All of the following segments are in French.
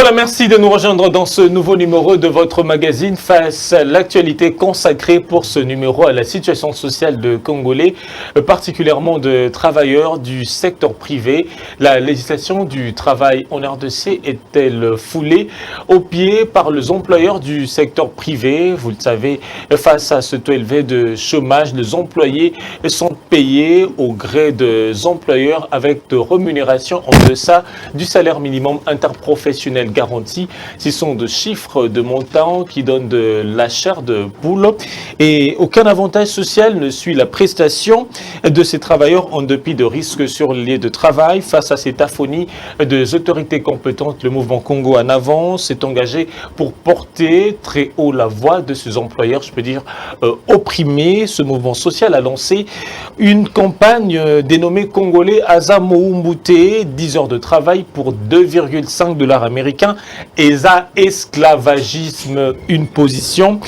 Voilà, merci de nous rejoindre dans ce nouveau numéro de votre magazine Face à l'actualité consacrée pour ce numéro à la situation sociale de Congolais, particulièrement de travailleurs du secteur privé. La législation du travail en RDC est-elle foulée aux pieds par les employeurs du secteur privé? Vous le savez, face à ce taux élevé de chômage, les employés sont payés au gré des employeurs avec de rémunérations en deçà du salaire minimum interprofessionnel garantie. Ce sont des chiffres de montants qui donnent de la chair de poule et aucun avantage social ne suit la prestation de ces travailleurs en dépit de risques sur les lieux de travail. Face à cette aphonie des autorités compétentes, le mouvement Congo en avant s'est engagé pour porter très haut la voix de ces employeurs, je peux dire opprimés. Ce mouvement social a lancé une campagne dénommée Congolais Aza Moumbouté, 10 heures de travail pour 2,5 $ américains. ESA esclavagisme, une position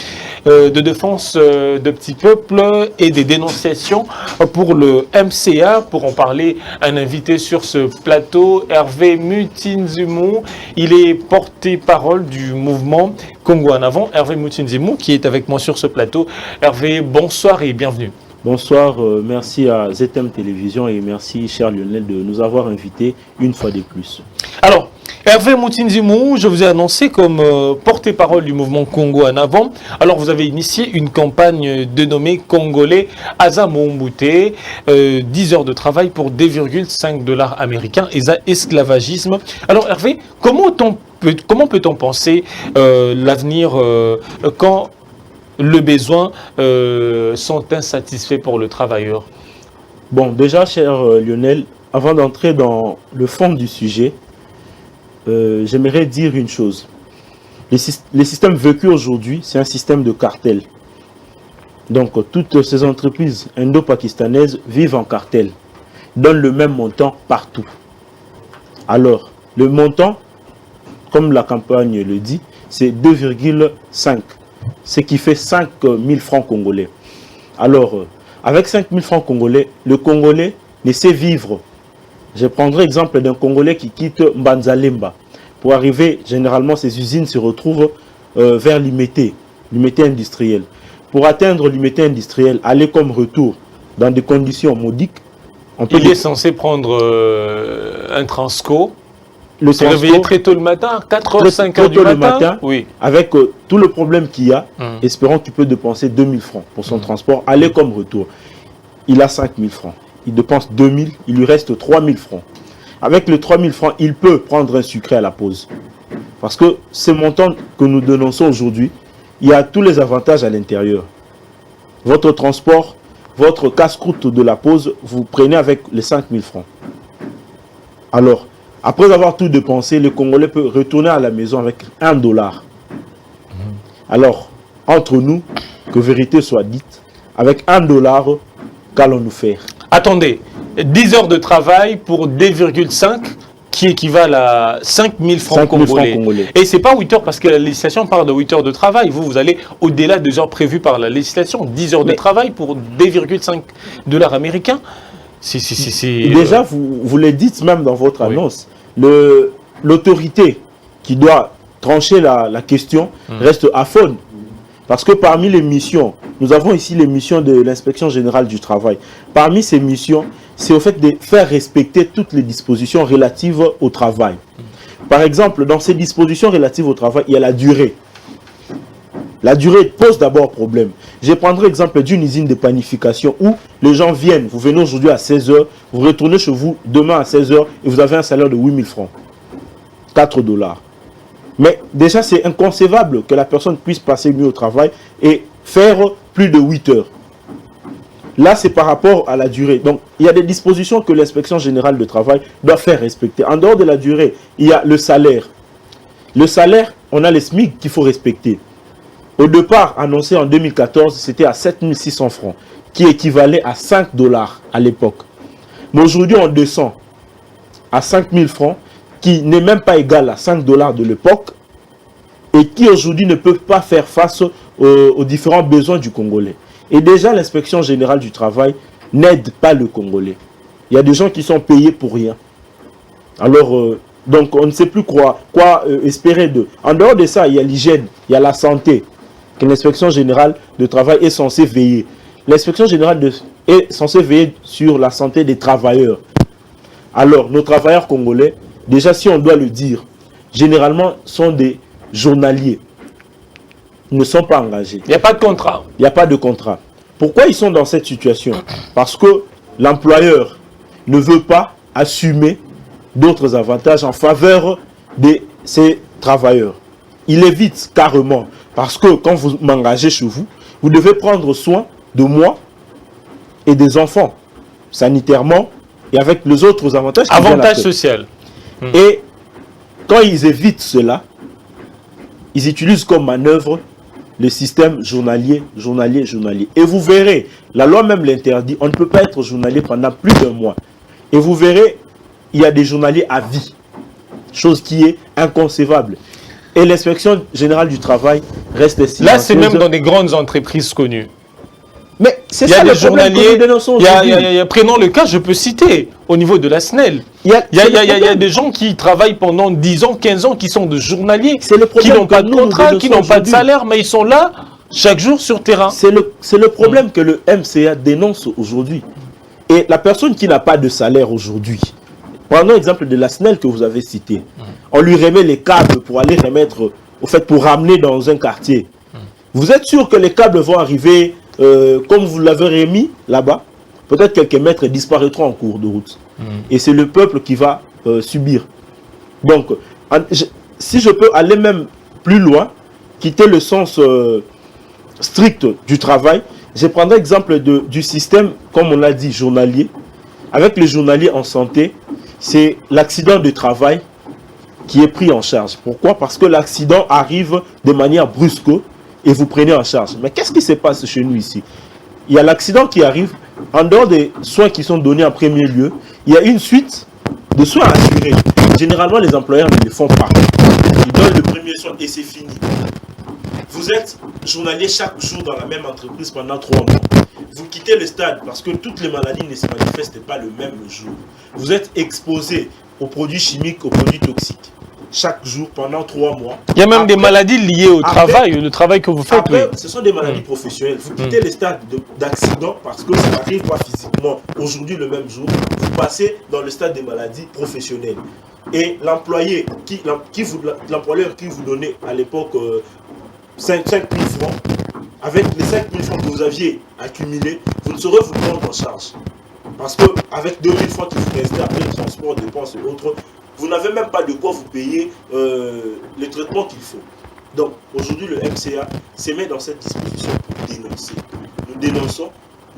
de défense de petits peuples et des dénonciations pour le MCA. Pour en parler, un invité sur ce plateau, Hervé Mutinzimou. Il est porte-parole du mouvement Congo en avant. Hervé Mutinzimou qui est avec moi sur ce plateau. Hervé, bonsoir et bienvenue. Bonsoir, merci à ZM Télévision et merci, cher Lionel, de nous avoir invités une fois de plus. Alors, Hervé Mutinzimou, je vous ai annoncé comme porte-parole du mouvement Congo en avant. Alors, vous avez initié une campagne dénommée Congolais Aza Moumbouté, 10 heures de travail pour 2,5 $ américains, ESA esclavagisme. Alors, Hervé, comment peut-on penser l'avenir quand les besoins sont insatisfaits pour le travailleur? Bon, déjà, cher Lionel, avant d'entrer dans le fond du sujet, j'aimerais dire une chose. Le système vécu aujourd'hui, c'est un système de cartel. Donc, toutes ces entreprises indo-pakistanaises vivent en cartel, donnent le même montant partout. Alors, le montant, comme la campagne le dit, c'est 2,5, ce qui fait 5 000 francs congolais. Alors, avec 5 000 francs congolais, le Congolais ne sait vivre. Je prendrai l'exemple d'un Congolais qui quitte Mbanzalemba. Pour arriver, généralement, ces usines se retrouvent vers Limete industriel. Pour atteindre Limete industriel, aller comme retour dans des conditions modiques. Il est censé prendre un transco. Le se réveiller très tôt le matin, 4h, 5h du matin, oui. Avec tout le problème qu'il y a, espérons qu'il peut dépenser 2 000 francs pour son transport, aller comme retour. Il a 5 000 francs. Il dépense 2 000, il lui reste 3 000 francs. Avec les 3 000 francs, il peut prendre un sucré à la pause. Parce que ce montant que nous dénonçons aujourd'hui, il y a tous les avantages à l'intérieur. Votre transport, votre casse-croûte de la pause, vous prenez avec les 5 000 francs. Alors, après avoir tout dépensé, le Congolais peut retourner à la maison avec 1 $. Alors, entre nous, que vérité soit dite, avec 1 $, qu'allons-nous faire? Attendez, 10 heures de travail pour 2,5 qui équivalent à 5 000 francs congolais. Et ce n'est pas 8 heures parce que la législation parle de 8 heures de travail. Vous allez au-delà des heures prévues par la législation. 10 heures de travail pour 2,5 $ américains. Déjà, vous le dites même dans votre annonce. L'autorité qui doit trancher la question reste aphone. Parce que parmi les missions, nous avons ici les missions de l'inspection générale du travail. Parmi ces missions, c'est au fait de faire respecter toutes les dispositions relatives au travail. Par exemple, dans ces dispositions relatives au travail, il y a la durée. La durée pose d'abord problème. Je prendrai l'exemple d'une usine de panification où les gens viennent, vous venez aujourd'hui à 16 h, vous retournez chez vous demain à 16 h et vous avez un salaire de 8 000 francs. 4 $. Mais déjà, c'est inconcevable que la personne puisse passer une nuit au travail et faire plus de 8 heures. Là, c'est par rapport à la durée. Donc, il y a des dispositions que l'inspection générale du travail doit faire respecter. En dehors de la durée, il y a le salaire. Le salaire, on a les SMIC qu'il faut respecter. Au départ, annoncé en 2014, c'était à 7 600 francs, qui équivalait à 5 $ à l'époque. Mais aujourd'hui, on descend à 5 000 francs, qui n'est même pas égal à 5 $ de l'époque, et qui aujourd'hui ne peuvent pas faire face aux différents besoins du Congolais. Et déjà, l'inspection générale du travail n'aide pas le Congolais. Il y a des gens qui sont payés pour rien. Alors, Donc on ne sait plus quoi espérer d'eux. En dehors de ça, il y a l'hygiène, il y a la santé, que l'inspection générale de travail est censée veiller. L'inspection générale est censée veiller sur la santé des travailleurs. Alors, nos travailleurs congolais, déjà si on doit le dire, généralement sont des journaliers. Ils ne sont pas engagés. Il n'y a pas de contrat. Il n'y a pas de contrat. Pourquoi ils sont dans cette situation? Parce que l'employeur ne veut pas assumer d'autres avantages en faveur de ses travailleurs. Il évite carrément. Parce que quand vous m'engagez chez vous, vous devez prendre soin de moi et des enfants, sanitairement et avec les autres avantages. Avantages sociaux. Et quand ils évitent cela, ils utilisent comme manœuvre le système journalier. Et vous verrez, la loi même l'interdit, on ne peut pas être journalier pendant plus d'un mois. Et vous verrez, il y a des journaliers à vie, chose qui est inconcevable. Et l'inspection générale du travail reste silencieuse. Là, c'est même dans des grandes entreprises connues. Mais c'est ça le problème que nous dénonçons aujourd'hui. Prenons le cas, je peux citer, au niveau de la SNEL. Il y a des gens qui travaillent pendant 10 ans, 15 ans, qui sont de journaliers, qui n'ont pas de contrat, qui n'ont pas de salaire, mais ils sont là chaque jour sur terrain. C'est le problème que le MCA dénonce aujourd'hui. Et la personne qui n'a pas de salaire aujourd'hui, prenons l'exemple de la SNEL que vous avez cité. On lui remet les câbles pour aller remettre, pour ramener dans un quartier. Vous êtes sûr que les câbles vont arriver comme vous l'avez remis là-bas? Peut-être quelques mètres disparaîtront en cours de route. Et c'est le peuple qui va subir. Donc, si je peux aller même plus loin, quitter le sens strict du travail, je prendrai l'exemple du système, comme on l'a dit, journalier. Avec les journaliers en santé, c'est l'accident de travail qui est pris en charge. Pourquoi? Parce que l'accident arrive de manière brusque et vous prenez en charge. Mais qu'est-ce qui se passe chez nous ici? Il y a l'accident qui arrive, en dehors des soins qui sont donnés en premier lieu, il y a une suite de soins assurés. Généralement, les employeurs ne les font pas. Ils donnent le premier soin et c'est fini. Vous êtes journalier chaque jour dans la même entreprise pendant 3 mois. Vous quittez le stade parce que toutes les maladies ne se manifestent pas le même jour. Vous êtes exposé aux produits chimiques, aux produits toxiques. Chaque jour pendant 3 mois. Il y a même des maladies liées au travail, le travail que vous faites. Après, ce sont des maladies professionnelles. Vous quittez les stades d'accident parce que ça n'arrive pas physiquement aujourd'hui le même jour. Vous passez dans le stade des maladies professionnelles. Et l'employeur qui vous donnait à l'époque 5 000 francs, avec les 5 000 francs que vous aviez accumulés, vous ne saurez vous prendre en charge. Parce qu'avec 2 000 francs qui vous restaient après transport, dépenses et autres, vous n'avez même pas de quoi vous payer les traitements qu'il faut. Donc aujourd'hui le MCA se met dans cette disposition pour dénoncer. Nous dénonçons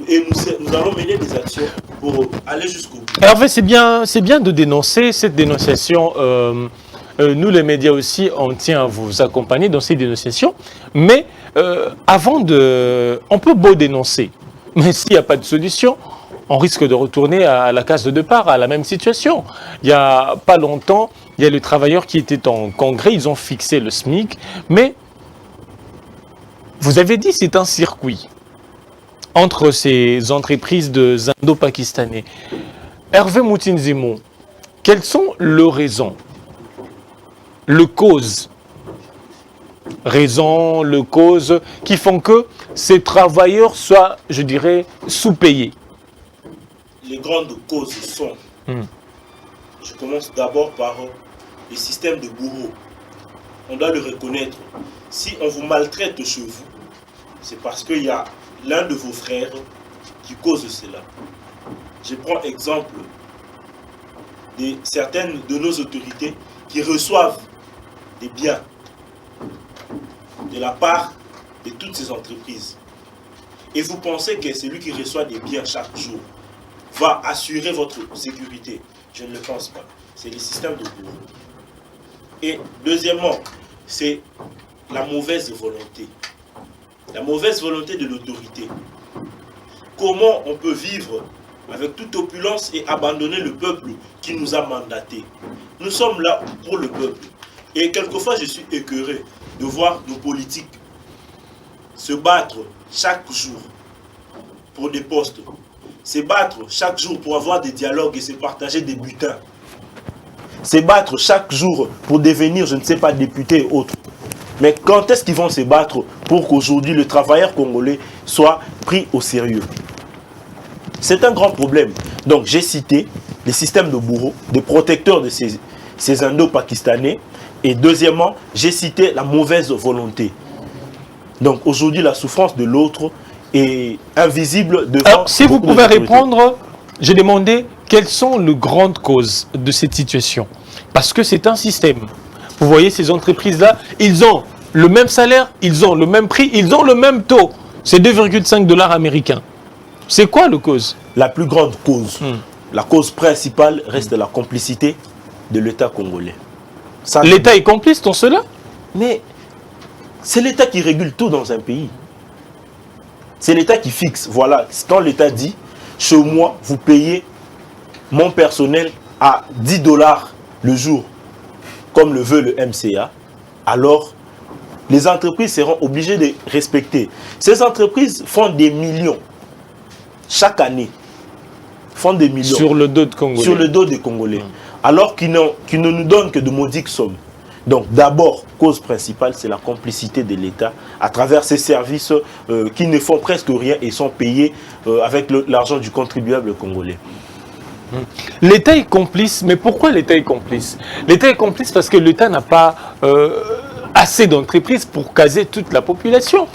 et nous allons mener des actions pour aller jusqu'au bout. Hervé, c'est bien de dénoncer cette dénonciation. Nous les médias aussi, on tient à vous accompagner dans ces dénonciations. Mais on peut beau dénoncer, mais s'il n'y a pas de solution, on risque de retourner à la case de départ, à la même situation. Il n'y a pas longtemps, il y a les travailleurs qui étaient en congrès, ils ont fixé le SMIC, mais vous avez dit c'est un circuit entre ces entreprises de Indo-Pakistanais. Hervé Moutinzimo, quelles sont leurs raisons, les causes qui font que ces travailleurs soient, je dirais, sous-payés? Les grandes causes sont, je commence d'abord par le système de bourreau. On doit le reconnaître. Si on vous maltraite chez vous, c'est parce qu'il y a l'un de vos frères qui cause cela. Je prends exemple de certaines de nos autorités qui reçoivent des biens de la part de toutes ces entreprises. Et vous pensez que celui qui reçoit des biens chaque jour va assurer votre sécurité? Je ne le pense pas. C'est le système de bourreau. Et deuxièmement, c'est la mauvaise volonté. La mauvaise volonté de l'autorité. Comment on peut vivre avec toute opulence et abandonner le peuple qui nous a mandatés? Nous sommes là pour le peuple. Et quelquefois, je suis écœuré de voir nos politiques se battre chaque jour pour des postes, se battre chaque jour pour avoir des dialogues et se partager des butins. se battre chaque jour pour devenir, je ne sais pas, député et autres. Mais quand est-ce qu'ils vont se battre pour qu'aujourd'hui le travailleur congolais soit pris au sérieux? C'est un grand problème. Donc j'ai cité les systèmes de bourreaux, des protecteurs de ces Indo-Pakistanais. Et deuxièmement, j'ai cité la mauvaise volonté. Donc aujourd'hui, la souffrance de l'autre est invisible devant... Alors, si vous pouvez répondre, j'ai demandé quelles sont les grandes causes de cette situation. Parce que c'est un système. Vous voyez, ces entreprises-là, ils ont le même salaire, ils ont le même prix, ils ont le même taux. C'est 2,5 $ américains. C'est quoi la cause? La plus grande cause, la cause principale reste la complicité de l'État congolais. L'État est complice dans cela? Mais c'est l'État qui régule tout dans un pays. C'est l'État qui fixe. Voilà, quand l'État dit, chez moi, vous payez mon personnel à 10 $ le jour, comme le veut le MCA, alors les entreprises seront obligées de respecter. Ces entreprises font des millions chaque année. Font des millions. Sur le dos de Congolais. Sur le dos des Congolais. Alors qu'ils ne nous donnent que de maudiques sommes. Donc d'abord, cause principale, c'est la complicité de l'État à travers ces services qui ne font presque rien et sont payés avec l'argent du contribuable congolais. L'État est complice, mais pourquoi l'État est complice? L'État est complice parce que l'État n'a pas assez d'entreprises pour caser toute la population.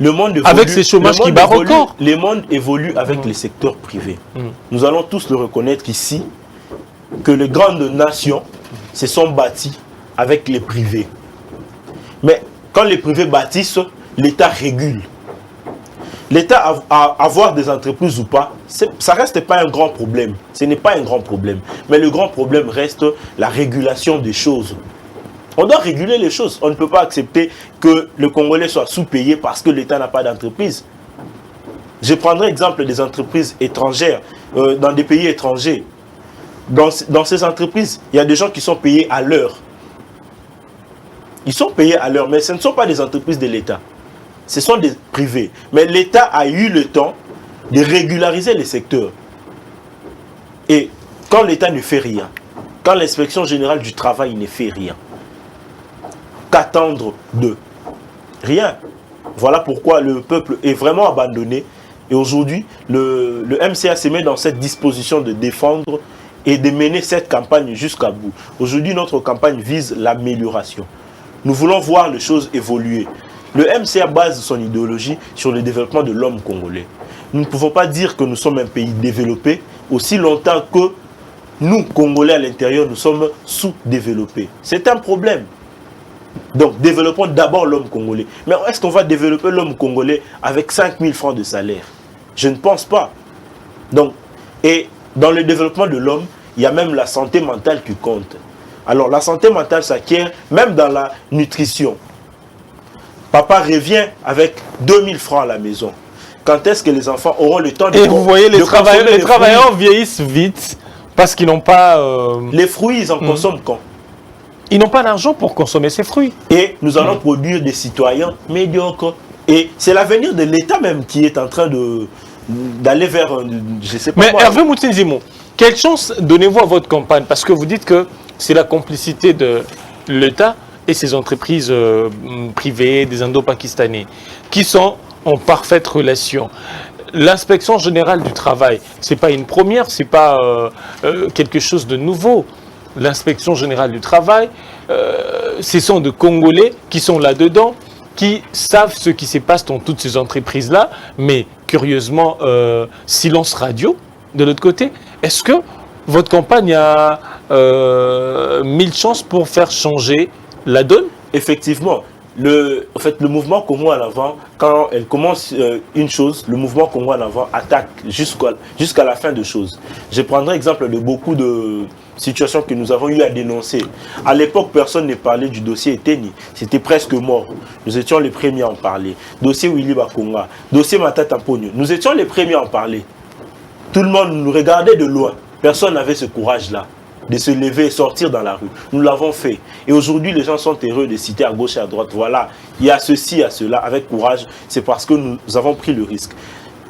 Le monde évolue, avec ces chômages qui battent record. Le monde évolue avec les secteurs privés. Nous allons tous le reconnaître ici, que les grandes nations se sont bâties avec les privés. Mais quand les privés bâtissent, l'État régule. L'État, avoir des entreprises ou pas, ça ne reste pas un grand problème. Ce n'est pas un grand problème. Mais le grand problème reste la régulation des choses. On doit réguler les choses. On ne peut pas accepter que le Congolais soit sous-payé parce que l'État n'a pas d'entreprise. Je prendrai l'exemple des entreprises étrangères, dans des pays étrangers. Dans ces entreprises, il y a des gens qui sont payés à l'heure. Ils sont payés à l'heure, mais ce ne sont pas des entreprises de l'État. Ce sont des privés. Mais l'État a eu le temps de régulariser les secteurs. Et quand l'État ne fait rien, quand l'inspection générale du travail ne fait rien, qu'attendre d'eux? Rien. Voilà pourquoi le peuple est vraiment abandonné. Et aujourd'hui, le MCA se met dans cette disposition de défendre et de mener cette campagne jusqu'à bout. Aujourd'hui, notre campagne vise l'amélioration. Nous voulons voir les choses évoluer. Le MCA base son idéologie sur le développement de l'homme congolais. Nous ne pouvons pas dire que nous sommes un pays développé aussi longtemps que nous, Congolais à l'intérieur, nous sommes sous-développés. C'est un problème. Donc, développons d'abord l'homme congolais. Mais est-ce qu'on va développer l'homme congolais avec 5 000 francs de salaire? Je ne pense pas. Donc, et dans le développement de l'homme, il y a même la santé mentale qui compte. Alors, la santé mentale s'acquiert même dans la nutrition. Papa revient avec 2000 francs à la maison. Quand est-ce que les enfants auront le temps de... Et vous voyez, les travailleurs vieillissent vite parce qu'ils n'ont pas... Les fruits, ils en consomment quand? Ils n'ont pas d'argent pour consommer ces fruits. Et nous allons produire des citoyens médiocres. Et c'est l'avenir de l'État même qui est en train d'aller vers... Je sais pas. Mais Hervé Moutinzimo, quelle chance donnez-vous à votre campagne? Parce que vous dites que c'est la complicité de l'État et ces entreprises privées, des Indo-Pakistanais, qui sont en parfaite relation. L'inspection générale du travail, ce n'est pas une première, ce n'est pas quelque chose de nouveau. L'inspection générale du travail, ce sont des Congolais qui sont là-dedans, qui savent ce qui se passe dans toutes ces entreprises-là, mais curieusement, silence radio de l'autre côté. Est-ce que votre campagne a 1000 chances pour faire changer la donne? Effectivement. Le mouvement Congo en avant, quand elle commence une chose, le mouvement Congo en avant attaque jusqu'à la fin de choses. Je prendrai exemple de beaucoup de situations que nous avons eu à dénoncer. À l'époque, personne ne parlait du dossier Eteni. C'était presque mort. Nous étions les premiers à en parler. Dossier Willy Bakonga, dossier Matata Pogno. Nous étions les premiers à en parler. Tout le monde nous regardait de loin. Personne n'avait ce courage-là de se lever et sortir dans la rue. Nous l'avons fait. Et aujourd'hui, les gens sont heureux de citer à gauche et à droite. Voilà, il y a ceci, il y a cela, avec courage. C'est parce que nous avons pris le risque.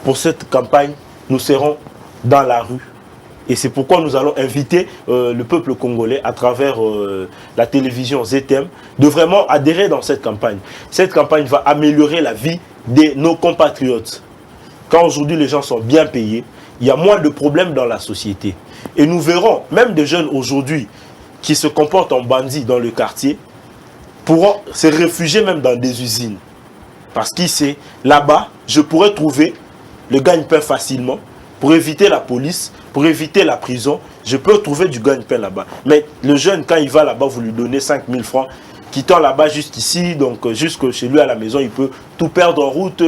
Pour cette campagne, nous serons dans la rue. Et c'est pourquoi nous allons inviter le peuple congolais à travers la télévision ZTM de vraiment adhérer dans cette campagne. Cette campagne va améliorer la vie de nos compatriotes. Quand aujourd'hui les gens sont bien payés, il y a moins de problèmes dans la société. Et nous verrons, même des jeunes aujourd'hui qui se comportent en bandits dans le quartier, pourront se réfugier même dans des usines. Parce qu'ici, là-bas, je pourrais trouver le gagne-pain facilement pour éviter la police, pour éviter la prison. Je peux trouver du gagne-pain là-bas. Mais le jeune, quand il va là-bas, vous lui donnez 5 000 francs, quittant là-bas jusqu'ici, donc jusque chez lui à la maison, il peut tout perdre en route.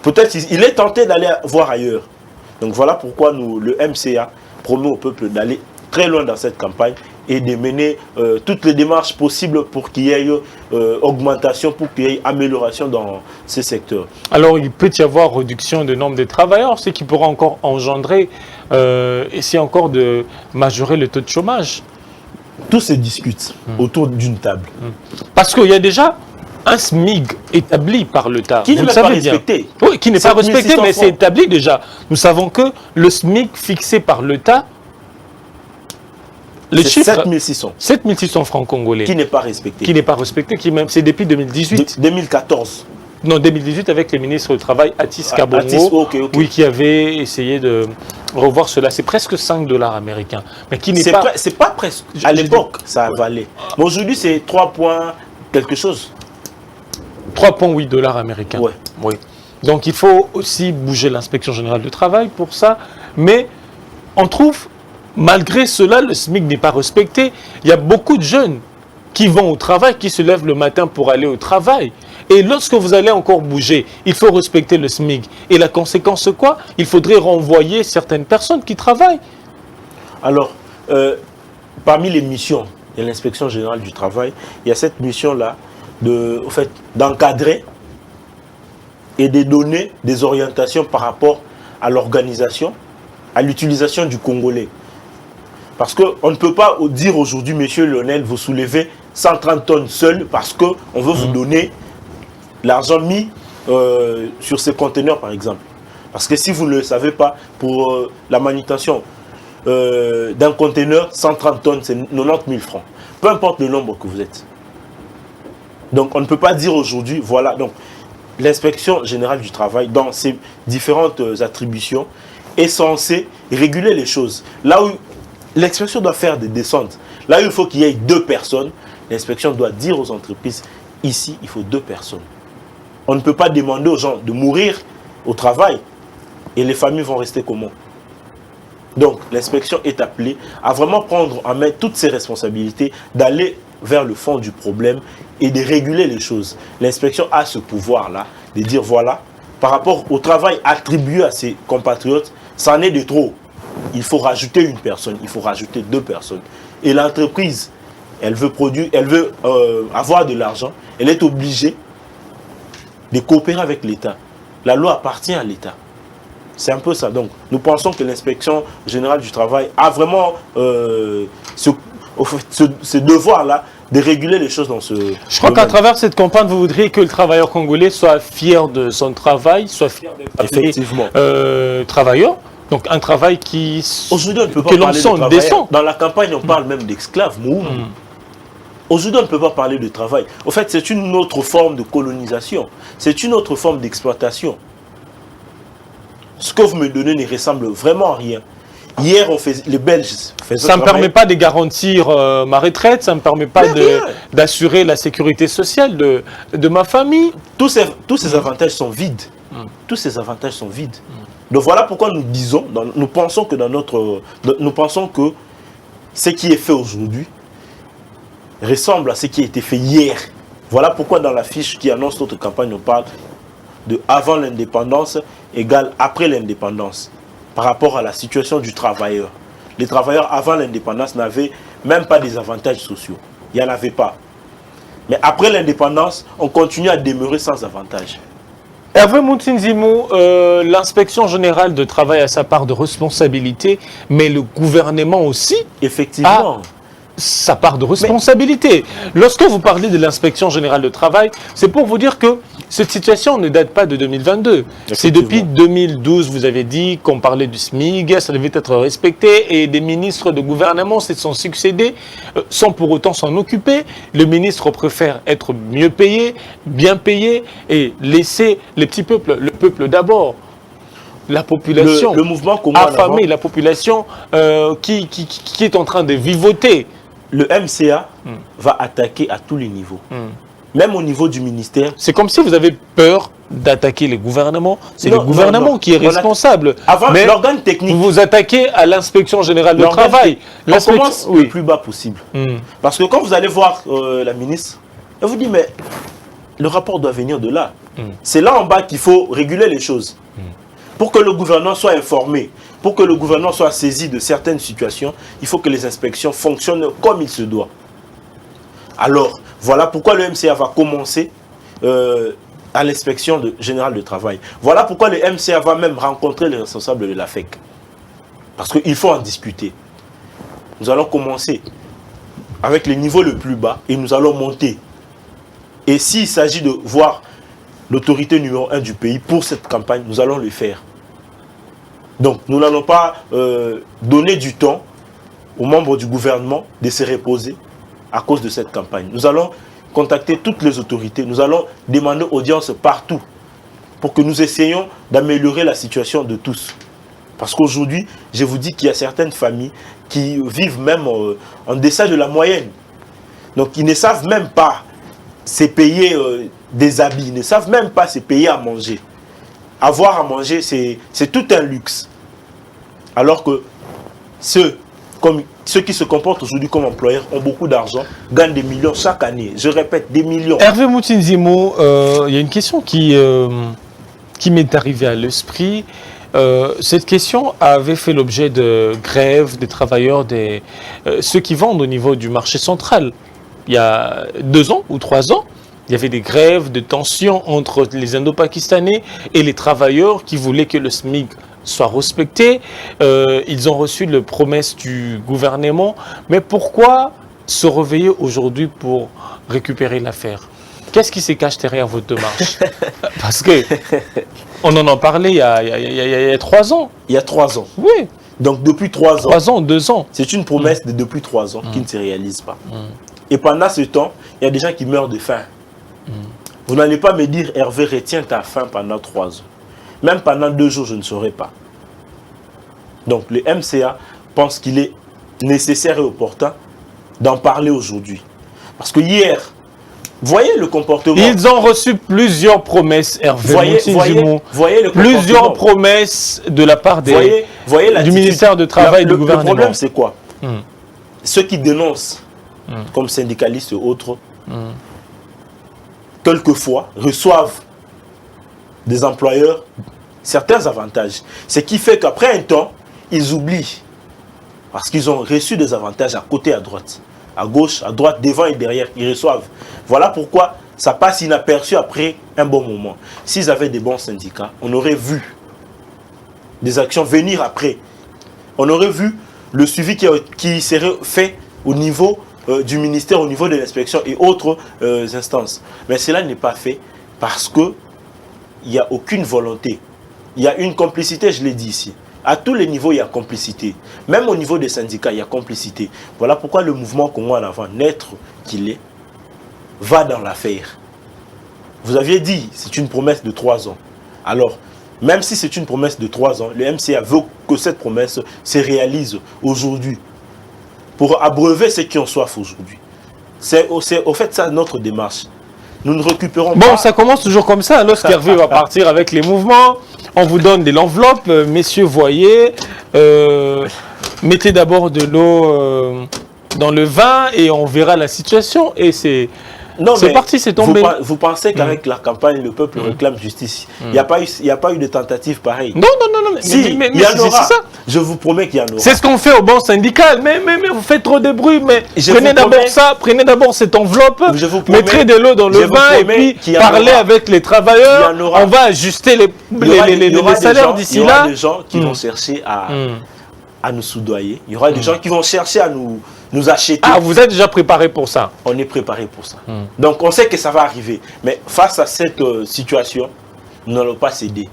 Peut-être qu'il est tenté d'aller voir ailleurs. Donc voilà pourquoi le MCA promet au peuple d'aller très loin dans cette campagne et de mener toutes les démarches possibles pour qu'il y ait augmentation, pour qu'il y ait amélioration dans ces secteurs. Alors, il peut y avoir réduction du nombre de travailleurs, ce qui pourra encore engendrer, essayer encore de majorer le taux de chômage. Tout se discute autour d'une table. Parce qu'il y a déjà un SMIC établi par l'État. Qui n'est pas respecté. Oui, qui n'est pas respecté, mais c'est établi déjà. Nous savons que le SMIC fixé par l'État, le chiffre 7600. 7600 francs congolais. Qui n'est pas respecté. Qui n'est pas respecté, c'est depuis 2018. 2014. Non, 2018 avec le ministre du Travail, Atis Kabongo, oui, qui avait essayé de revoir cela. C'est presque 5 $ américains. Mais qui n'est pas... C'est pas presque. À l'époque, ça valait. Mais aujourd'hui, c'est 3 points quelque chose. 3,8 $ américains. Ouais. Oui. Donc il faut aussi bouger l'inspection générale du travail pour ça. Mais on trouve, malgré cela, le SMIC n'est pas respecté. Il y a beaucoup de jeunes qui vont au travail, qui se lèvent le matin pour aller au travail. Et lorsque vous allez encore bouger, il faut respecter le SMIC. Et la conséquence, c'est quoi? Il faudrait renvoyer certaines personnes qui travaillent. Alors, parmi les missions de l'inspection générale du travail, il y a cette mission-là d'encadrer et de donner des orientations par rapport à l'organisation, à l'utilisation du Congolais. Parce qu'on ne peut pas dire aujourd'hui, monsieur Lionel, vous soulevez 130 tonnes seul parce qu'on veut vous donner l'argent mis sur ces conteneurs, par exemple. Parce que si vous ne le savez pas, pour la manutention d'un conteneur, 130 tonnes, c'est 90 000 francs. Peu importe le nombre que vous êtes. Donc, on ne peut pas dire aujourd'hui, voilà. Donc, l'inspection générale du travail, dans ses différentes attributions, est censée réguler les choses. Là où l'inspection doit faire des descentes, là où il faut qu'il y ait 2 personnes, l'inspection doit dire aux entreprises, ici, il faut 2 personnes. On ne peut pas demander aux gens de mourir au travail et les familles vont rester comment? Donc, l'inspection est appelée à vraiment prendre en main toutes ses responsabilités, d'aller vers le fond du problème et de réguler les choses. L'inspection a ce pouvoir-là de dire, voilà, par rapport au travail attribué à ses compatriotes, ça en est de trop. Il faut rajouter une personne, il faut rajouter 2 personnes. Et l'entreprise, elle veut produire, elle veut avoir de l'argent, elle est obligée de coopérer avec l'État. La loi appartient à l'État. C'est un peu ça. Donc, nous pensons que l'inspection générale du travail a vraiment ce devoir-là de réguler les choses dans ce Je crois qu'à travers cette campagne, vous voudriez que le travailleur congolais soit fier de son travail, soit fier d'être appelé travailleur. Donc un travail qui... Aujourd'hui, on ne peut pas parler de travailleur. Dans la campagne, on parle même d'esclaves. Aujourd'hui, on ne peut pas parler de travail. Au fait, c'est une autre forme de colonisation. C'est une autre forme d'exploitation. Ce que vous me donnez ne ressemble vraiment à rien. Hier, les Belges faisaient ça ne me permet pas de garantir ma retraite, ça ne me permet pas d'assurer la sécurité sociale de ma famille. Tous ces avantages sont vides. Tous ces avantages sont vides. Donc voilà pourquoi nous disons, nous pensons que ce qui est fait aujourd'hui ressemble à ce qui a été fait hier. Voilà pourquoi dans la fiche qui annonce notre campagne, on parle de avant l'indépendance égale après l'indépendance. Par rapport à la situation du travailleur. Les travailleurs avant l'indépendance n'avaient même pas des avantages sociaux. Il n'y en avait pas. Mais après l'indépendance, on continue à demeurer sans avantages. Hervé Moutsinzimou, l'inspection générale de travail a sa part de responsabilité, mais le gouvernement aussi effectivement sa part de responsabilité. Lorsque vous parlez de l'inspection générale du travail, c'est pour vous dire que cette situation ne date pas de 2022. C'est depuis 2012, vous avez dit qu'on parlait du SMIG, ça devait être respecté, et des ministres de gouvernement se sont succédés sans pour autant s'en occuper. Le ministre préfère être mieux payé, bien payé, et laisser les petits peuples, le peuple d'abord. La population le mouvement affamée, la population qui est en train de vivoter. Le MCA va attaquer à tous les niveaux. Même au niveau du ministère. C'est comme si vous avez peur d'attaquer les gouvernements. C'est le gouvernement qui est responsable. Avant, l'organe technique. Vous vous attaquez à l'inspection générale du travail. On commence le plus bas possible. Parce que quand vous allez voir la ministre, elle vous dit, mais le rapport doit venir de là. C'est là en bas qu'il faut réguler les choses. Pour que le gouvernement soit informé, pour que le gouvernement soit saisi de certaines situations, il faut que les inspections fonctionnent comme il se doit. Alors, voilà pourquoi le MCA va commencer à l'inspection générale du travail. Voilà pourquoi le MCA va même rencontrer les responsables de l'AFEC. Parce qu'il faut en discuter. Nous allons commencer avec le niveau le plus bas et nous allons monter. Et s'il s'agit de voir l'autorité numéro 1 du pays pour cette campagne, nous allons le faire. Donc, nous n'allons pas donner du temps aux membres du gouvernement de se reposer à cause de cette campagne. Nous allons contacter toutes les autorités. Nous allons demander audience partout pour que nous essayions d'améliorer la situation de tous. Parce qu'aujourd'hui, je vous dis qu'il y a certaines familles qui vivent même en deçà de la moyenne. Donc, ils ne savent même pas se payer des habits, ils ne savent même pas se payer à manger. Avoir à manger, c'est tout un luxe. Alors que ceux qui se comportent aujourd'hui comme employeurs ont beaucoup d'argent, gagnent des millions chaque année. Je répète, des millions. Hervé Moutinzimo, il y a une question qui m'est arrivée à l'esprit. Cette question avait fait l'objet de grèves des travailleurs, ceux qui vendent au niveau du marché central. Il y a 2 ans ou 3 ans, il y avait des grèves, de tensions entre les Indo-Pakistanais et les travailleurs qui voulaient que le SMIC soit respecté. Ils ont reçu les promesses du gouvernement. Mais pourquoi se réveiller aujourd'hui pour récupérer l'affaire? Qu'est-ce qui se cache derrière votre démarche? Parce que on en a parlé il y a 3 ans. Il y a 3 ans. Oui. Donc depuis 3 ans. 3 ans, 2 ans. C'est une promesse de depuis 3 ans qui ne se réalise pas. Et pendant ce temps, il y a des gens qui meurent de faim. Vous n'allez pas me dire, Hervé, retiens ta faim pendant 3 ans. Même pendant 2 jours, je ne saurais pas. Donc le MCA pense qu'il est nécessaire et opportun d'en parler aujourd'hui. Parce que hier, voyez le comportement. Ils ont reçu plusieurs promesses, Hervé. Voyez le plusieurs promesses de la part du ministère du Travail et du gouvernement. Le problème, c'est quoi? Ceux qui dénoncent, comme syndicalistes et autres, quelquefois reçoivent des employeurs certains avantages. Ce qui fait qu'après un temps, ils oublient. Parce qu'ils ont reçu des avantages à côté, à droite. À gauche, à droite, devant et derrière. Ils reçoivent. Voilà pourquoi ça passe inaperçu après un bon moment. S'ils avaient des bons syndicats, on aurait vu des actions venir après. On aurait vu le suivi qui serait fait au niveau du ministère, au niveau de l'inspection et autres instances. Mais cela n'est pas fait parce qu'il n'y a aucune volonté. Il y a une complicité, je l'ai dit ici. À tous les niveaux, il y a complicité. Même au niveau des syndicats, il y a complicité. Voilà pourquoi le mouvement Congo en avant, naître qu'il est, va dans l'affaire. Vous aviez dit, c'est une promesse de 3 ans. Alors, même si c'est une promesse de 3 ans, le MCA veut que cette promesse se réalise aujourd'hui. Pour abreuver ceux qui ont soif aujourd'hui. C'est au fait ça notre démarche. Nous ne récupérons pas... Bon, ça commence toujours comme ça. Lorsqu'Hervé va partir avec les mouvements, on vous donne de l'enveloppe. Messieurs, voyez, mettez d'abord de l'eau dans le vin et on verra la situation. Et c'est parti, c'est tombé. Vous pensez qu'avec la campagne, le peuple réclame justice. Il n'y a pas eu de tentative pareille. Non. Si, mais il y en aura. Ça. Je vous promets qu'il y en aura. C'est ce qu'on fait au banc syndical. Mais vous faites trop de bruit. Mais prenez d'abord ça, prenez d'abord cette enveloppe, mettez de l'eau dans le vin et puis parlez avec les travailleurs. On va ajuster les salaires d'ici là. Il y aura des gens qui vont chercher à nous soudoyer. Il y aura des gens qui vont chercher à nous nous acheter. Ah, vous êtes déjà préparé pour ça? On est préparé pour ça. Donc on sait que ça va arriver. Mais face à cette situation, nous n'allons pas céder.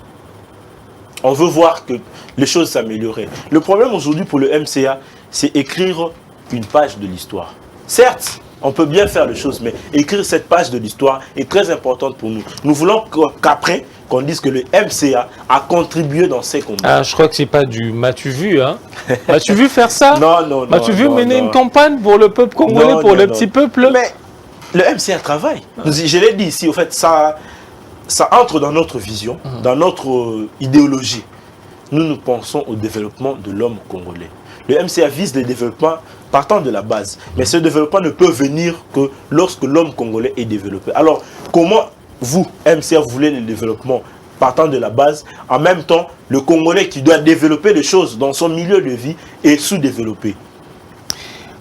On veut voir que les choses s'améliorent. Le problème aujourd'hui pour le MCA, c'est écrire une page de l'histoire. Certes, on peut bien faire les choses, mais écrire cette page de l'histoire est très importante pour nous. Nous voulons qu'après, qu'on dise que le MCA a contribué dans ces combats. Ah, je crois que c'est pas du m'as-tu vu, hein? M'as-tu vu faire ça? Non. M'as-tu vu mener une campagne pour le peuple congolais, pour le petit peuple? Mais le MCA travaille. Je l'ai dit ici, au fait, ça entre dans notre vision, dans notre idéologie. Nous pensons au développement de l'homme congolais. Le MCA vise le développement partant de la base. Mais ce développement ne peut venir que lorsque l'homme congolais est développé. Alors, comment vous, MCA, vous voulez le développement partant de la base, en même temps, le Congolais qui doit développer les choses dans son milieu de vie est sous-développé?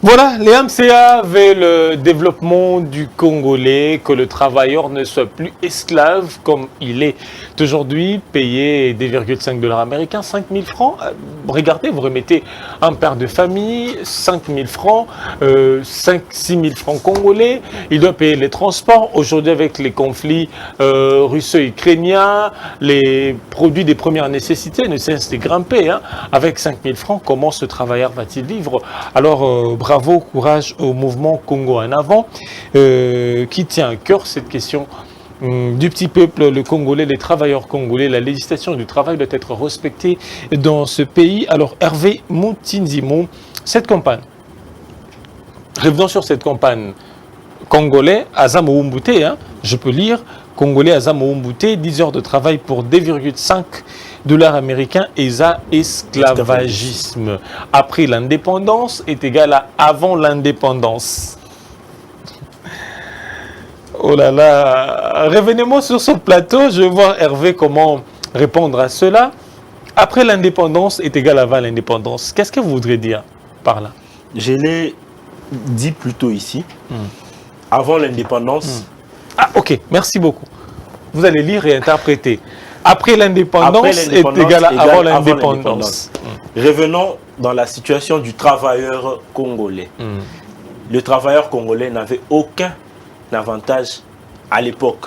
Voilà, les MCA veulent le développement du Congolais, que le travailleur ne soit plus esclave comme il est aujourd'hui, payé 2,5 $ américains, 5 000 francs. Regardez, vous remettez un père de famille, 5 000 francs, 6 000 francs congolais. Il doit payer les transports. Aujourd'hui, avec les conflits russo-ukrainiens, les produits des premières nécessités ne cessent de grimper. Hein. Avec 5 000 francs, comment ce travailleur va-t-il vivre? Alors, bravo, courage au mouvement Congo en avant, qui tient à cœur cette question du petit peuple, le Congolais, les travailleurs congolais. La législation du travail doit être respectée dans ce pays. Alors, Hervé Moutinzimo, cette campagne, revenons sur cette campagne. Congolais, Azamo Umbute, hein, je peux lire, Congolais, Azamo Umbute, 10 heures de travail pour 2,5 $ américains, ESA, esclavagisme. Après l'indépendance est égal à avant l'indépendance. Oh là là, revenez-moi sur ce plateau, je vais voir Hervé comment répondre à cela. Après l'indépendance est égal à avant l'indépendance. Qu'est-ce que vous voudrez dire par là? Je l'ai dit plus tôt ici. Avant l'indépendance. Ah, ok, merci beaucoup. Vous allez lire et interpréter. Après l'indépendance est égal à avant l'indépendance. Revenons dans la situation du travailleur congolais. Le travailleur congolais n'avait aucun avantage à l'époque.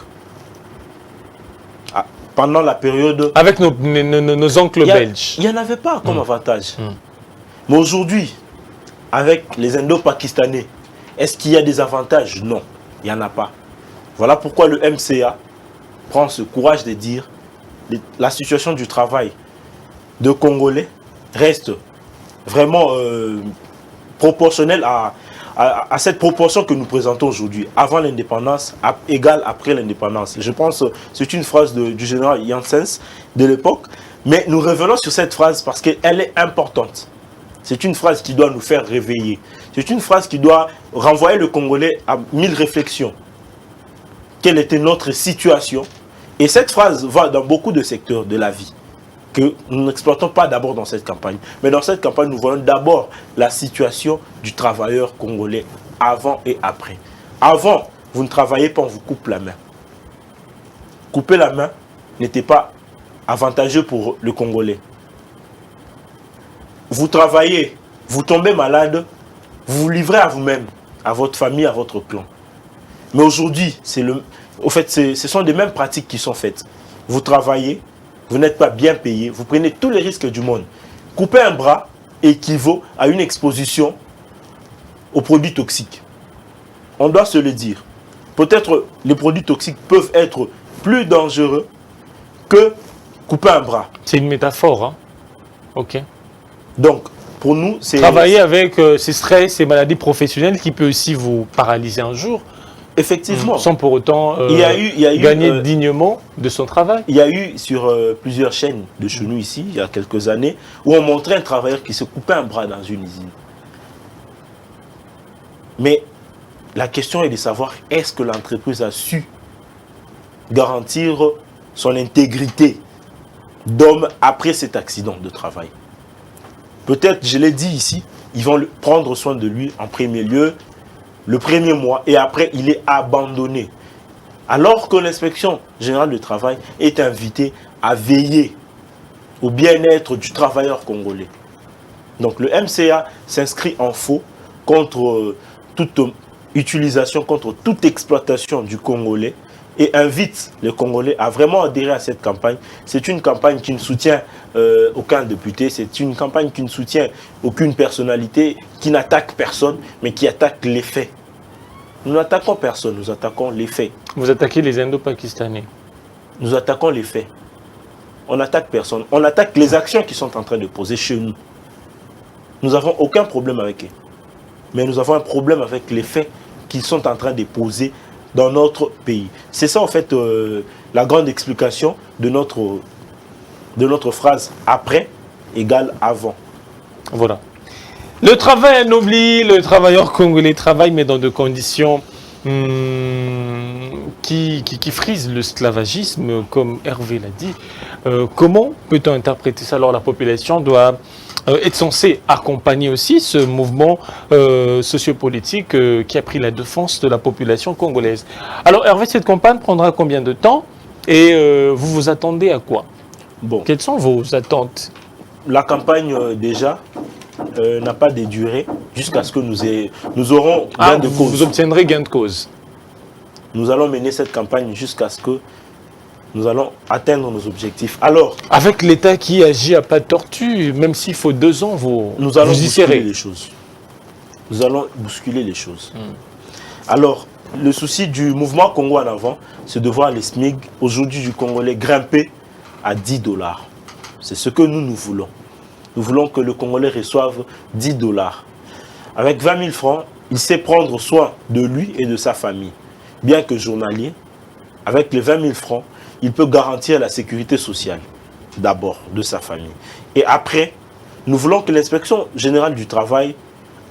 Pendant la période... Avec nos oncles belges. Il n'y en avait pas comme avantage. Mais aujourd'hui, avec les Indo-Pakistanais, est-ce qu'il y a des avantages? Non, il n'y en a pas. Voilà pourquoi le MCA prend ce courage de dire la situation du travail de Congolais reste vraiment proportionnelle à cette proportion que nous présentons aujourd'hui. Avant l'indépendance, égale après l'indépendance. Je pense que c'est une phrase du général Janssens de l'époque. Mais nous revenons sur cette phrase parce qu'elle est importante. C'est une phrase qui doit nous faire réveiller. C'est une phrase qui doit renvoyer le Congolais à 1000 réflexions. Quelle était notre situation? Et cette phrase va dans beaucoup de secteurs de la vie que nous n'exploitons pas d'abord dans cette campagne. Mais dans cette campagne, nous voyons d'abord la situation du travailleur congolais avant et après. Avant, vous ne travaillez pas, on vous coupe la main. Couper la main n'était pas avantageux pour le Congolais. Vous travaillez, vous tombez malade, vous vous livrez à vous-même, à votre famille, à votre clan. Mais aujourd'hui, ce sont les mêmes pratiques qui sont faites. Vous travaillez, vous n'êtes pas bien payé, vous prenez tous les risques du monde. Couper un bras équivaut à une exposition aux produits toxiques. On doit se le dire. Peut-être les produits toxiques peuvent être plus dangereux que couper un bras. C'est une métaphore, hein? Ok. Donc, pour nous, c'est... Travailler avec ces stress, ces maladies professionnelles qui peuvent aussi vous paralyser un jour. Effectivement. Sans pour autant gagner dignement de son travail. Il y a eu sur plusieurs chaînes de chez nous ici, il y a quelques années, où on montrait un travailleur qui se coupait un bras dans une usine. Mais la question est de savoir, est-ce que l'entreprise a su garantir son intégrité d'homme après cet accident de travail? Peut-être, je l'ai dit ici, ils vont prendre soin de lui en premier lieu, le premier mois, et après, il est abandonné. Alors que l'inspection générale du travail est invitée à veiller au bien-être du travailleur congolais. Donc le MCA s'inscrit en faux contre toute utilisation, contre toute exploitation du Congolais et invite les Congolais à vraiment adhérer à cette campagne. C'est une campagne qui ne soutient aucun député, c'est une campagne qui ne soutient aucune personnalité, qui n'attaque personne, mais qui attaque les faits. Nous n'attaquons personne, nous attaquons les faits. Vous attaquez les Indo-Pakistanais? Nous attaquons les faits. On n'attaque personne. On attaque les actions qui sont en train de poser chez nous. Nous n'avons aucun problème avec eux. Mais nous avons un problème avec les faits qu'ils sont en train de poser dans notre pays. C'est ça en fait la grande explication de notre phrase « après » égale « avant ». Voilà. Le travail anoblit, le travailleur congolais travaille, mais dans des conditions qui frisent l'esclavagisme, comme Hervé l'a dit. Comment peut-on interpréter ça? Alors la population doit être censée accompagner aussi ce mouvement sociopolitique qui a pris la défense de la population congolaise. Alors Hervé, cette campagne prendra combien de temps et vous vous attendez à quoi? Bon. Quelles sont vos attentes? La campagne déjà n'a pas de durée jusqu'à ce que nous aurons gain de cause. Vous obtiendrez gain de cause. Nous allons mener cette campagne jusqu'à ce que nous allons atteindre nos objectifs. Alors, avec l'État qui agit à pas de tortue, même s'il faut 2 ans, nous allons bousculer les choses. Nous allons bousculer les choses. Alors, le souci du mouvement Congo en avant, c'est de voir les SMIC aujourd'hui du Congolais grimper à 10 $. C'est ce que nous voulons. Nous voulons que le Congolais reçoive 10 $. Avec 20 000 francs, il sait prendre soin de lui et de sa famille. Bien que journalier, avec les 20 000 francs, il peut garantir la sécurité sociale, d'abord, de sa famille. Et après, nous voulons que l'inspection générale du travail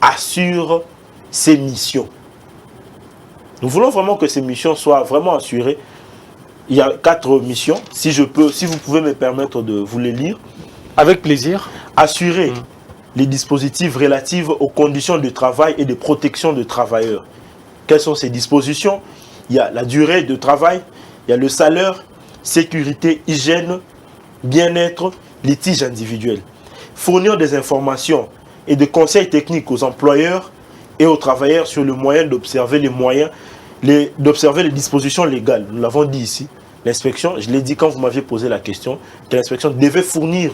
assure ses missions. Nous voulons vraiment que ces missions soient vraiment assurées. Il y a 4 missions. Si vous pouvez me permettre de vous les lire. Avec plaisir. Assurer les dispositifs relatifs aux conditions de travail et de protection des travailleurs. Quelles sont ces dispositions? Il y a la durée de travail, il y a le salaire, sécurité, hygiène, bien-être, litige individuel. Fournir des informations et des conseils techniques aux employeurs et aux travailleurs sur le moyen d'observer les dispositions légales. Nous l'avons dit ici. L'inspection, je l'ai dit quand vous m'aviez posé la question, que l'inspection devait fournir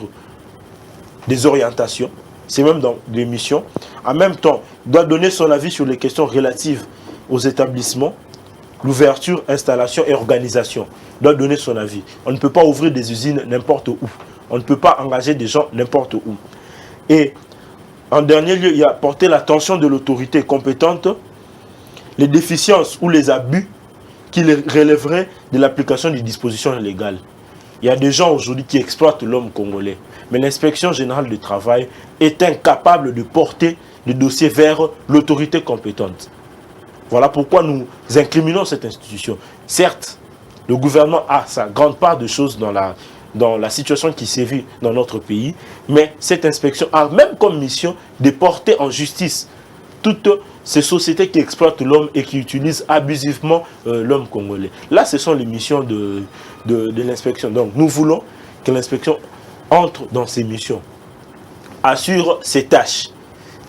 des orientations, c'est même dans les missions. En même temps, doit donner son avis sur les questions relatives aux établissements, l'ouverture, installation et organisation. Doit donner son avis. On ne peut pas ouvrir des usines n'importe où. On ne peut pas engager des gens n'importe où. Et en dernier lieu, il y a porté l'attention de l'autorité compétente, les déficiences ou les abus qui relèveraient de l'application des dispositions légales. Il y a des gens aujourd'hui qui exploitent l'homme congolais. Mais l'inspection générale du travail est incapable de porter le dossier vers l'autorité compétente. Voilà pourquoi nous incriminons cette institution. Certes, le gouvernement a sa grande part de choses dans la situation qui sévit dans notre pays, mais cette inspection a même comme mission de porter en justice toutes ces sociétés qui exploitent l'homme et qui utilisent abusivement l'homme congolais. Là, ce sont les missions de l'inspection. Donc, nous voulons que l'inspection entre dans ses missions, assure ses tâches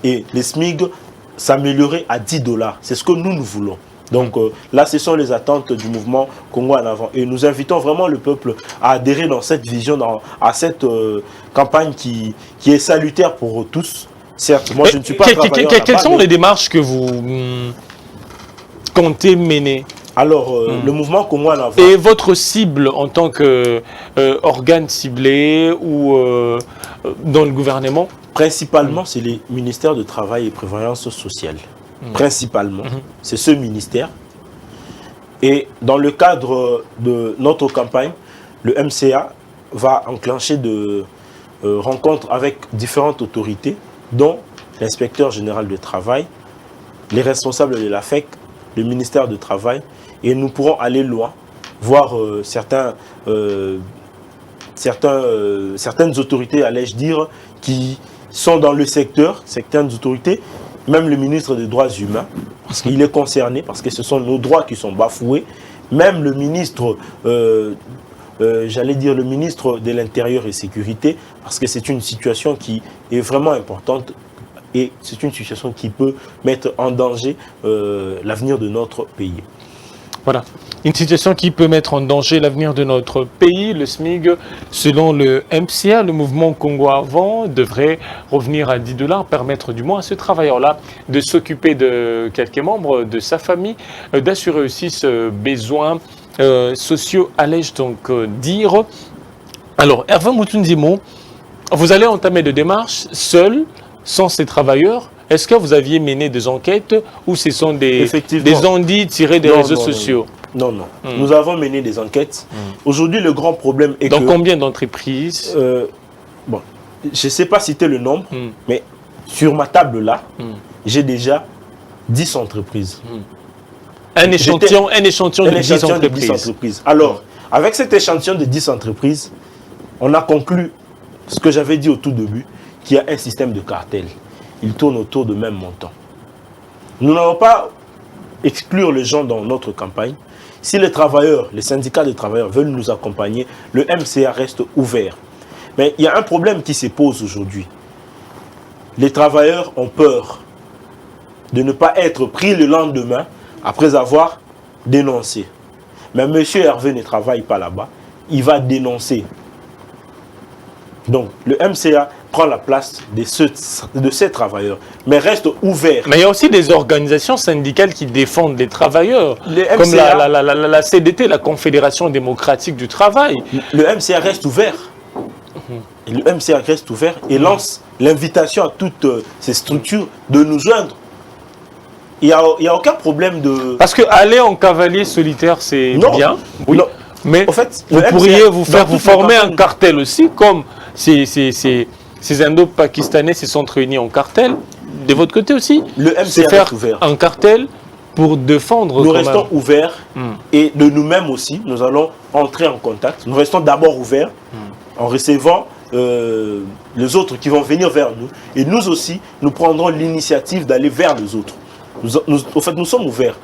et les SMIG s'améliorer à 10 $. C'est ce que nous voulons. Donc là, ce sont les attentes du mouvement Congo en avant. Et nous invitons vraiment le peuple à adhérer dans cette vision, à cette campagne qui est salutaire pour tous. Certes, moi je ne suis pas travailleur. Quelles sont les démarches que vous comptez mener? Alors, le mouvement Congo en avant. Et votre cible en tant qu'organe ciblé ou dans le gouvernement? Principalement, c'est les ministères de Travail et Prévoyance sociale. Principalement, c'est ce ministère. Et dans le cadre de notre campagne, le MCA va enclencher de rencontres avec différentes autorités, dont l'inspecteur général du travail, les responsables de la FEC, le ministère du Travail, et nous pourrons aller loin, voir certaines autorités, allais-je dire, qui sont dans le secteur, certaines autorités, même le ministre des Droits humains, parce qu'il est concerné, parce que ce sont nos droits qui sont bafoués, même le ministre, j'allais dire le ministre de l'Intérieur et Sécurité, parce que c'est une situation qui est vraiment importante et c'est une situation qui peut mettre en danger l'avenir de notre pays. Voilà, une situation qui peut mettre en danger l'avenir de notre pays. Le SMIC, selon le MCA, le mouvement Congo Avant, devrait revenir à 10 $, permettre du moins à ce travailleur-là de s'occuper de quelques membres de sa famille, d'assurer aussi ce besoin sociaux, allais-je donc dire. Alors, Hervé Moutounzimo, vous allez entamer des démarches seul, sans ces travailleurs. Est-ce que vous aviez mené des enquêtes ou ce sont des ondits tirés des réseaux sociaux? Non. Nous avons mené des enquêtes. Aujourd'hui, le grand problème est dans combien d'entreprises? Bon, je ne sais pas citer le nombre, mais sur ma table là, j'ai déjà 10 entreprises. Un échantillon de 10 entreprises. Alors, avec cet échantillon de 10 entreprises, on a conclu ce que j'avais dit au tout début, qu'il y a un système de cartel. Il tourne autour de même montant. Nous n'allons pas exclure les gens dans notre campagne. Si les travailleurs, les syndicats de travailleurs veulent nous accompagner, le MCA reste ouvert. Mais il y a un problème qui se pose aujourd'hui. Les travailleurs ont peur de ne pas être pris le lendemain après avoir dénoncé. Mais M. Hervé ne travaille pas là-bas. Il va dénoncer. Donc, le MCA prend la place de ces travailleurs, mais reste ouvert. Mais il y a aussi des organisations syndicales qui défendent les travailleurs, comme la CDT, la Confédération démocratique du travail. Le MCA reste ouvert. Et le MCA reste ouvert et lance l'invitation à toutes ces structures de nous joindre. Il n'y a aucun problème de... Parce que aller en cavalier solitaire, c'est bien. Oui. Non. Mais en fait, vous pourriez vous former un cartel aussi, comme ces Indo-Pakistanais se sont réunis en cartel. De votre côté aussi, le MCA reste ouvert. Un cartel pour défendre... Nous restons ouverts et de nous-mêmes aussi, nous allons entrer en contact. Nous restons d'abord ouverts en recevant les autres qui vont venir vers nous. Et nous aussi, nous prendrons l'initiative d'aller vers les autres. En fait, nous sommes ouverts.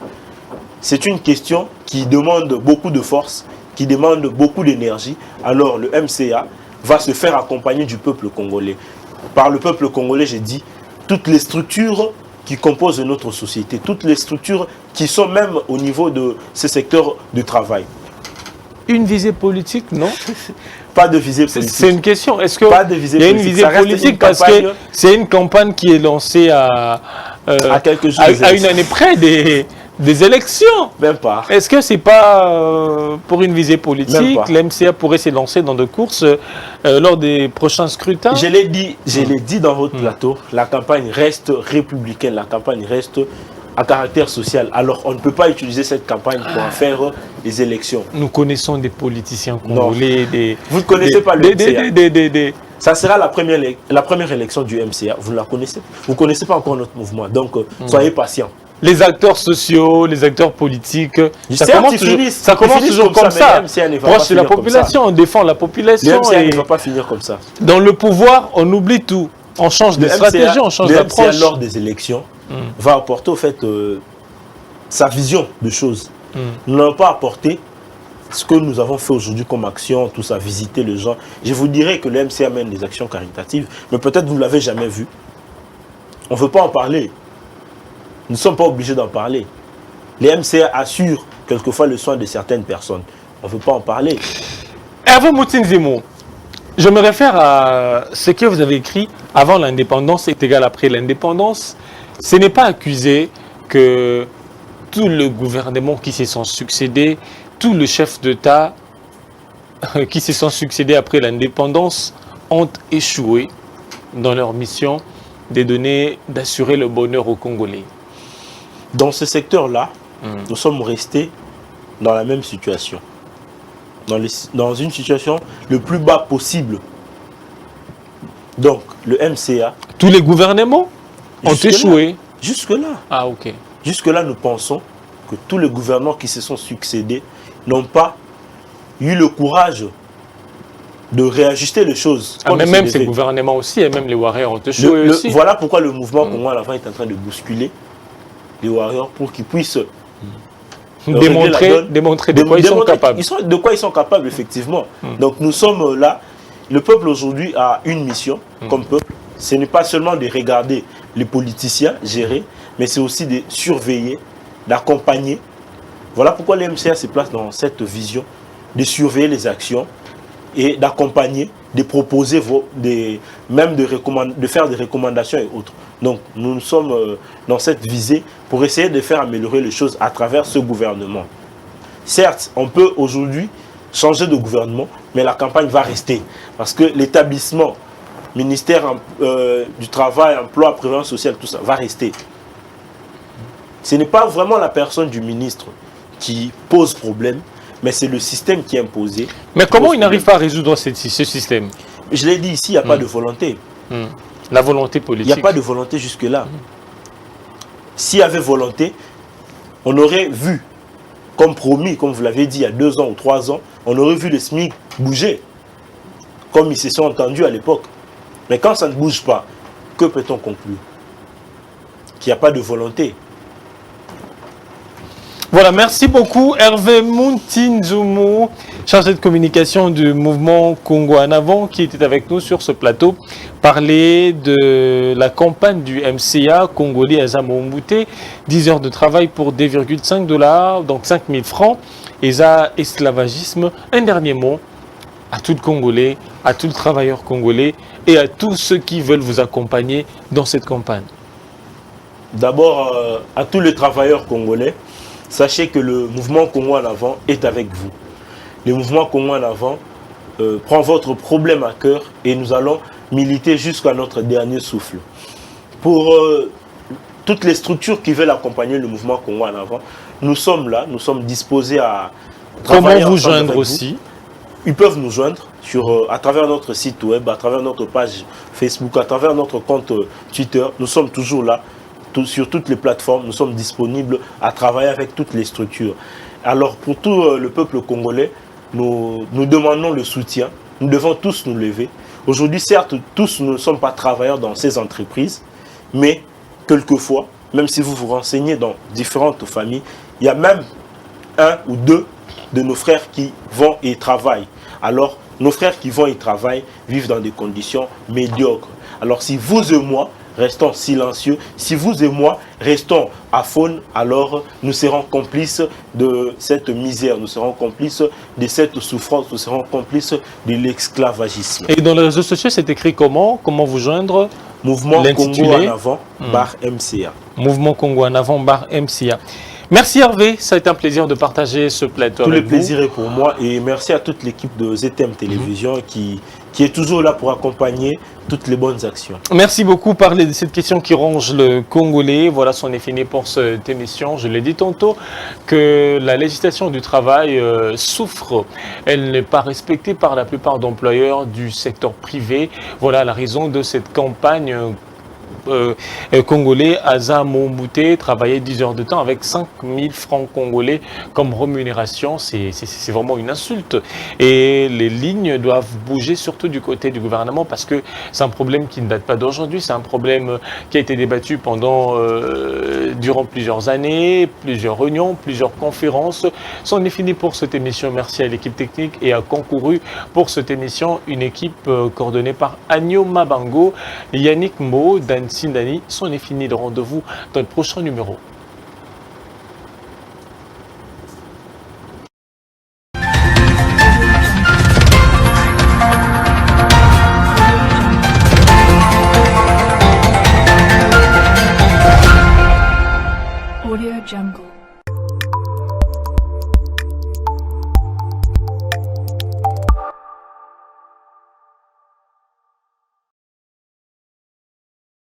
C'est une question qui demande beaucoup de force, qui demande beaucoup d'énergie. Alors le MCA va se faire accompagner du peuple congolais. Par le peuple congolais, j'ai dit, toutes les structures qui composent notre société, toutes les structures qui sont même au niveau de ce secteur du travail. Une visée politique, non? Pas de visée politique. C'est une question. Est-ce qu'il y a une visée politique parce que c'est une campagne qui est lancée à une année près des élections? Même pas. Est-ce que c'est pas pour une visée politique? L'MCA pourrait se lancer dans des courses lors des prochains scrutins? Je l'ai dit dans votre plateau, la campagne reste républicaine, la campagne reste à caractère social. Alors on ne peut pas utiliser cette campagne pour en faire des élections. Nous connaissons des politiciens congolais. Vous ne connaissez pas le MCA. Ça sera la première élection du MCA. Vous la connaissez. Vous ne connaissez pas encore notre mouvement. Donc soyez patients. Les acteurs sociaux, les acteurs politiques, ça commence toujours comme ça. Proche de la population, on défend la population. Le MCA ne va pas finir comme ça. Dans le pouvoir, on oublie tout. On change de stratégie, on change d'approche. Le MCA, lors des élections, va apporter au fait sa vision de choses. Nous n'avons pas apporté ce que nous avons fait aujourd'hui comme action, tout ça, visiter les gens. Je vous dirais que le MCA mène des actions caritatives, mais peut-être vous ne l'avez jamais vu. On ne veut pas en parler. Nous ne sommes pas obligés d'en parler. Les MCA assurent quelquefois le soin de certaines personnes. On ne veut pas en parler. Hervé Moutounzimo, je me réfère à ce que vous avez écrit avant l'indépendance est égal après l'indépendance. Ce n'est pas accusé que tout le gouvernement qui se sont succédés, tous les chefs d'État qui se sont succédés après l'indépendance ont échoué dans leur mission de donner, d'assurer le bonheur aux Congolais. Dans ce secteur-là, nous sommes restés dans la même situation. Dans une situation le plus bas possible. Donc, le MCA... Tous les gouvernements ont échoué. Jusque-là. Ah, ok. Jusque-là, nous pensons que tous les gouvernements qui se sont succédés n'ont pas eu le courage de réajuster les choses. Mais même ces gouvernements aussi, et même les Warriors ont échoué aussi. Voilà pourquoi le mouvement Congo à l'avant est en train de bousculer les Warriors pour qu'ils puissent démontrer de quoi ils sont capables. De quoi ils sont capables, effectivement. Donc nous sommes là. Le peuple aujourd'hui a une mission comme peuple, ce n'est pas seulement de regarder les politiciens gérer, mais c'est aussi de surveiller, d'accompagner. Voilà pourquoi le MCA se place dans cette vision de surveiller les actions et d'accompagner, de proposer, même de faire des recommandations et autres. Donc nous sommes dans cette visée pour essayer de faire améliorer les choses à travers ce gouvernement. Certes, on peut aujourd'hui changer de gouvernement, mais la campagne va rester. Parce que l'établissement, ministère du Travail, Emploi, Prévoyance sociale, tout ça, va rester. Ce n'est pas vraiment la personne du ministre qui pose problème, mais c'est le système qui est imposé. Mais comment il n'arrive pas à résoudre ce système? Je l'ai dit ici, il n'y a pas de volonté. La volonté politique. Il n'y a pas de volonté jusque-là. S'il y avait volonté, on aurait vu, comme promis, comme vous l'avez dit il y a 2 ans ou 3 ans, on aurait vu les SMIC bouger, comme ils se sont entendus à l'époque. Mais quand ça ne bouge pas, que peut-on conclure? Qu'il n'y a pas de volonté. Voilà, merci beaucoup Hervé Muntinzumu, chargé de communication du mouvement Congo en avant, qui était avec nous sur ce plateau, parler de la campagne du MCA congolais Azamo Mbouté, 10 heures de travail pour 2,5 $, donc 5 000 francs, et ça, esclavagisme. Un dernier mot à tout le Congolais, à tout le travailleur congolais et à tous ceux qui veulent vous accompagner dans cette campagne. D'abord, à tous les travailleurs congolais, sachez que le mouvement Congo en avant est avec vous. Le mouvement Congo en avant prend votre problème à cœur et nous allons militer jusqu'à notre dernier souffle. Pour toutes les structures qui veulent accompagner le mouvement Congo en avant, nous sommes là, nous sommes disposés à travailler. Comment vous joindre aussi? Ils peuvent nous joindre à travers notre site web, à travers notre page Facebook, à travers notre compte Twitter. Nous sommes toujours là. Sur toutes les plateformes, nous sommes disponibles à travailler avec toutes les structures. Alors pour tout le peuple congolais, nous demandons le soutien. Nous devons tous nous lever. Aujourd'hui, certes, tous nous ne sommes pas travailleurs dans ces entreprises, mais quelquefois, même si vous vous renseignez dans différentes familles, il y a même 1 ou 2 de nos frères qui vont et travaillent. Alors, nos frères qui vont et travaillent vivent dans des conditions médiocres. Alors si vous et moi, restons silencieux. Si vous et moi restons à faune, alors nous serons complices de cette misère, nous serons complices de cette souffrance, nous serons complices de l'esclavagisme. Et dans les réseaux sociaux, c'est écrit comment? Comment vous joindre? Mouvement Congo en avant, /MCA. Mouvement Congo en avant, /MCA. Merci Hervé, ça a été un plaisir de partager ce plateau avec vous. Tout le plaisir est pour moi et merci à toute l'équipe de ZTM Télévision qui est toujours là pour accompagner toutes les bonnes actions. Merci beaucoup. Parler de cette question qui ronge le Congolais. Voilà, c'en est fini pour cette émission. Je l'ai dit tantôt que la législation du travail souffre. Elle n'est pas respectée par la plupart d'employeurs du secteur privé. Voilà la raison de cette campagne congolais Azamo Mbouté, travailler 10 heures de temps avec 5 000 francs congolais comme rémunération. C'est vraiment une insulte. Et les lignes doivent bouger surtout du côté du gouvernement parce que c'est un problème qui ne date pas d'aujourd'hui. C'est un problème qui a été débattu durant plusieurs années, plusieurs réunions, plusieurs conférences. C'en est fini pour cette émission. Merci à l'équipe technique et a concouru pour cette émission une équipe coordonnée par Agno Mabango, Yannick Mo, Dan Sindani. C'en est fini. Le rendez-vous dans le prochain numéro.